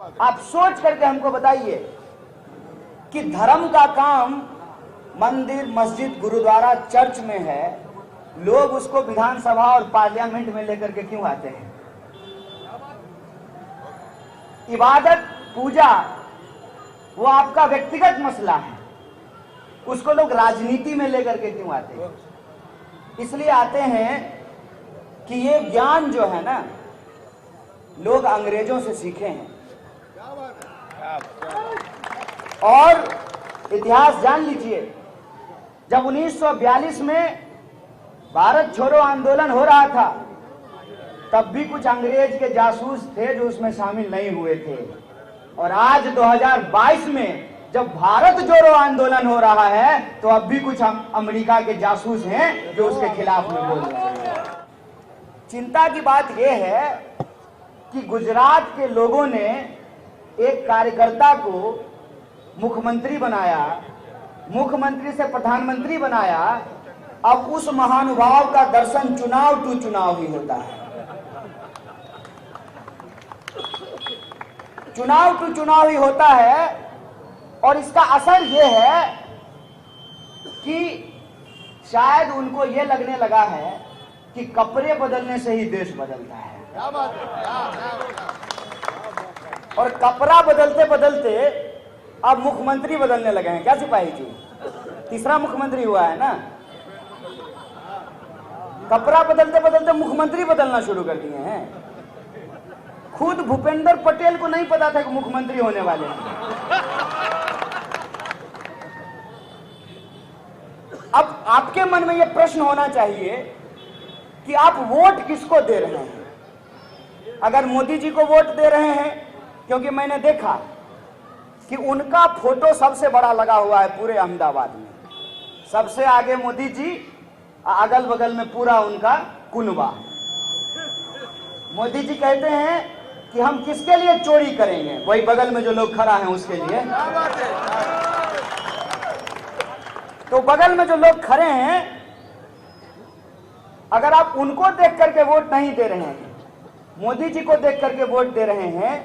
आप सोच करके हमको बताइए कि धर्म का काम मंदिर, मस्जिद, गुरुद्वारा, चर्च में है, लोग उसको विधानसभा और पार्लियामेंट में लेकर के क्यों आते हैं? इबादत, पूजा वो आपका व्यक्तिगत मसला है, उसको लोग राजनीति में लेकर के क्यों आते हैं? इसलिए आते हैं कि ये ज्ञान जो है ना, लोग अंग्रेजों से सीखे हैं। और इतिहास जान लीजिए, जब 1942 में भारत छोड़ो आंदोलन हो रहा था, तब भी कुछ अंग्रेज के जासूस थे जो उसमें शामिल नहीं हुए थे। और आज 2022 में जब भारत जोड़ो आंदोलन हो रहा है, तो अब भी कुछ अमेरिका के जासूस हैं जो उसके खिलाफ में बोल रहे हैं। चिंता की बात यह है कि गुजरात के लोगों ने एक कार्यकर्ता को मुख्यमंत्री बनाया, मुख्यमंत्री से प्रधानमंत्री बनाया। अब उस महानुभाव का दर्शन चुनाव टू चुनाव ही होता है, चुनाव टू चुनाव ही होता है। और इसका असर यह है कि शायद उनको यह लगने लगा है कि कपड़े बदलने से ही देश बदलता है। और कपड़ा बदलते बदलते अब मुख्यमंत्री बदलने लगे हैं। क्या सिपाही जी, तीसरा मुख्यमंत्री हुआ है ना? कपड़ा बदलते बदलते मुख्यमंत्री बदलना शुरू कर दिए हैं। खुद भूपेंद्र पटेल को नहीं पता था कि मुख्यमंत्री होने वाले हैं। अब आपके मन में यह प्रश्न होना चाहिए कि आप वोट किसको दे रहे हैं? अगर मोदी जी को वोट दे रहे हैं, क्योंकि मैंने देखा कि उनका फोटो सबसे बड़ा लगा हुआ है पूरे अहमदाबाद में, सबसे आगे मोदी जी, अगल बगल में पूरा उनका कुनबा। मोदी जी कहते हैं कि हम किसके लिए चोरी करेंगे? वही बगल में जो लोग खड़ा हैं उसके लिए। तो बगल में जो लोग खड़े हैं, अगर आप उनको देख करके वोट नहीं दे रहे हैं, मोदी जी को देख करके वोट दे रहे हैं,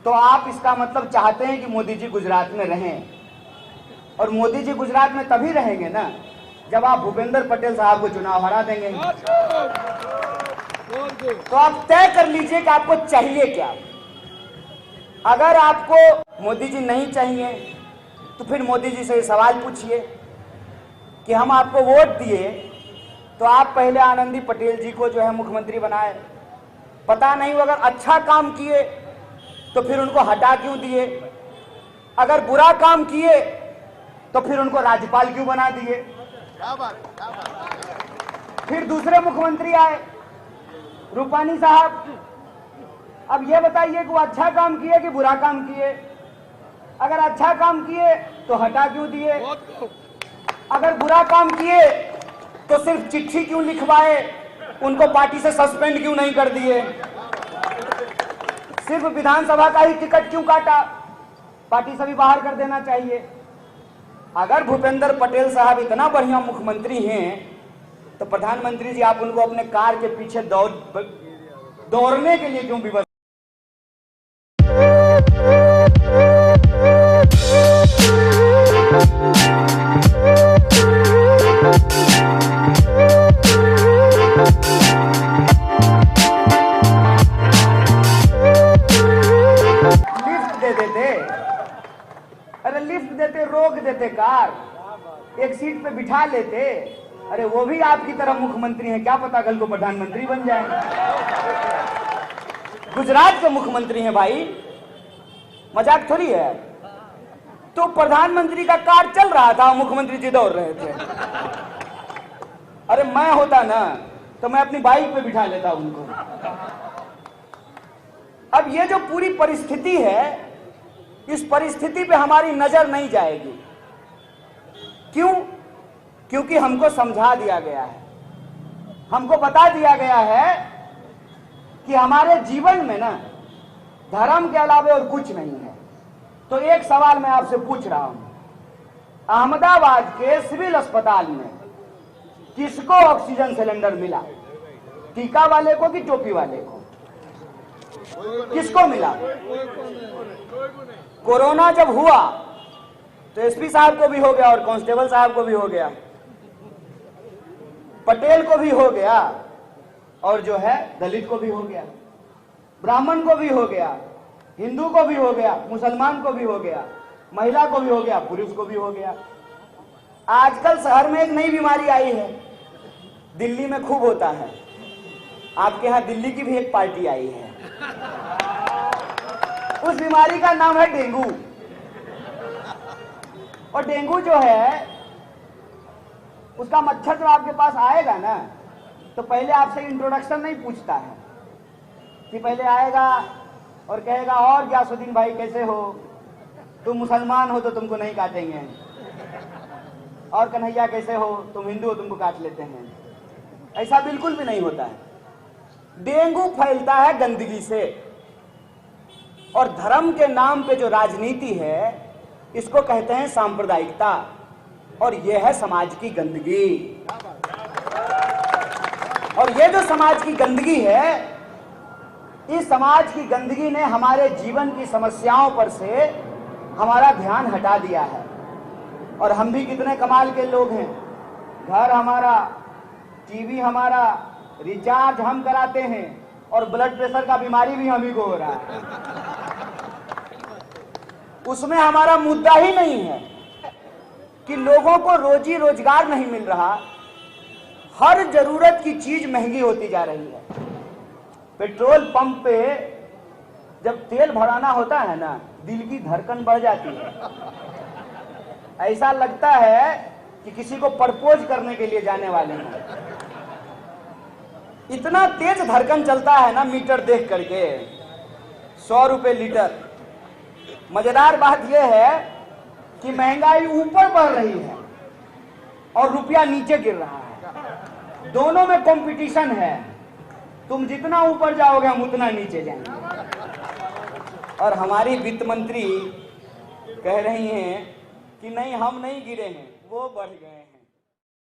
तो आप इसका मतलब चाहते हैं कि मोदी जी गुजरात में रहें। और मोदी जी गुजरात में तभी रहेंगे ना जब आप भूपेंद्र पटेल साहब को चुनाव हरा देंगे। तो आप तय कर लीजिए कि आपको चाहिए क्या। अगर आपको मोदी जी नहीं चाहिए तो फिर मोदी जी से सवाल पूछिए कि हम आपको वोट दिए तो आप पहले आनंदी पटेल जी को जो है मुख्यमंत्री बनाए, पता नहीं वो अगर अच्छा काम किए तो फिर उनको हटा क्यों दिए, अगर बुरा काम किए तो फिर उनको राज्यपाल क्यों बना दिए। फिर दूसरे मुख्यमंत्री आए, रूपानी साहब। अब ये बताइए कि वो अच्छा काम किए कि बुरा काम किए? अगर अच्छा काम किए तो हटा क्यों दिए, अगर बुरा काम किए तो सिर्फ चिट्ठी क्यों लिखवाए, उनको पार्टी से सस्पेंड क्यों नहीं कर दिए, सिर्फ विधानसभा का ही टिकट क्यों काटा, पार्टी से भी बाहर कर देना चाहिए। अगर भूपेंद्र पटेल साहब इतना बढ़िया मुख्यमंत्री हैं तो प्रधानमंत्री जी आप उनको अपने कार के पीछे दौड़ने के लिए क्यों विवश? लिफ्ट देते, रोक देते कार, एक सीट पे बिठा लेते। अरे वो भी आपकी तरह मुख्यमंत्री हैं, क्या पता कल को प्रधानमंत्री बन जाए। गुजरात के मुख्यमंत्री हैं भाई, मजाक थोड़ी है। तो प्रधानमंत्री का कार चल रहा था, मुख्यमंत्री जी दौड़ रहे थे। अरे मैं होता ना तो मैं अपनी बाइक पे बिठा लेता उनको। अब ये जो पूरी परिस्थिति है, इस परिस्थिति पे हमारी नजर नहीं जाएगी। क्यों? क्योंकि हमको समझा दिया गया है, हमको बता दिया गया है कि हमारे जीवन में ना धर्म के अलावा और कुछ नहीं है। तो एक सवाल मैं आपसे पूछ रहा हूं, अहमदाबाद के सिविल अस्पताल में किसको ऑक्सीजन सिलेंडर मिला? टीका वाले को कि टोपी वाले को? किसको मिला? कोरोना जब हुआ तो एसपी साहब को भी हो गया और कांस्टेबल साहब को भी हो गया, पटेल को भी हो गया और जो है दलित को भी हो गया, ब्राह्मण को भी हो गया, हिंदू को भी हो गया, मुसलमान को भी हो गया, महिला को भी हो गया, पुरुष को भी हो गया। आजकल शहर में एक नई बीमारी आई है, दिल्ली में खूब होता है, आपके यहां दिल्ली की भी एक पार्टी आई है, उस बीमारी का नाम है डेंगू। और डेंगू जो है उसका मच्छर जब आपके पास आएगा ना तो पहले आपसे इंट्रोडक्शन नहीं पूछता है कि पहले आएगा और कहेगा और ग्यासुद्दीन भाई कैसे हो, तुम मुसलमान हो तो तुमको नहीं काटेंगे, और कन्हैया कैसे हो, तुम हिंदू हो तुमको काट लेते हैं। ऐसा बिल्कुल भी नहीं होता है। डेंगू फैलता है गंदगी से, और धर्म के नाम पे जो राजनीति है इसको कहते हैं सांप्रदायिकता, और यह है समाज की गंदगी। और ये जो समाज की गंदगी है, इस समाज की गंदगी ने हमारे जीवन की समस्याओं पर से हमारा ध्यान हटा दिया है। और हम भी कितने कमाल के लोग हैं, घर हमारा, टीवी हमारा, रिचार्ज हम कराते हैं और ब्लड प्रेशर का बीमारी भी हम ही को हो रहा है। उसमें हमारा मुद्दा ही नहीं है कि लोगों को रोजी रोजगार नहीं मिल रहा, हर जरूरत की चीज महंगी होती जा रही है। पेट्रोल पंप पे जब तेल भराना होता है ना, दिल की धड़कन बढ़ जाती है, ऐसा लगता है कि किसी को प्रपोज करने के लिए जाने वाले हैं। इतना तेज धड़कन चलता है ना मीटर देख करके, 100 रुपए लीटर। मजेदार बात यह है कि महंगाई ऊपर बढ़ रही है और रुपया नीचे गिर रहा है, दोनों में कंपटीशन है। तुम जितना ऊपर जाओगे हम उतना नीचे जाएंगे। और हमारी वित्त मंत्री कह रही हैं कि नहीं हम नहीं गिरे हैं, वो बढ़ गए हैं।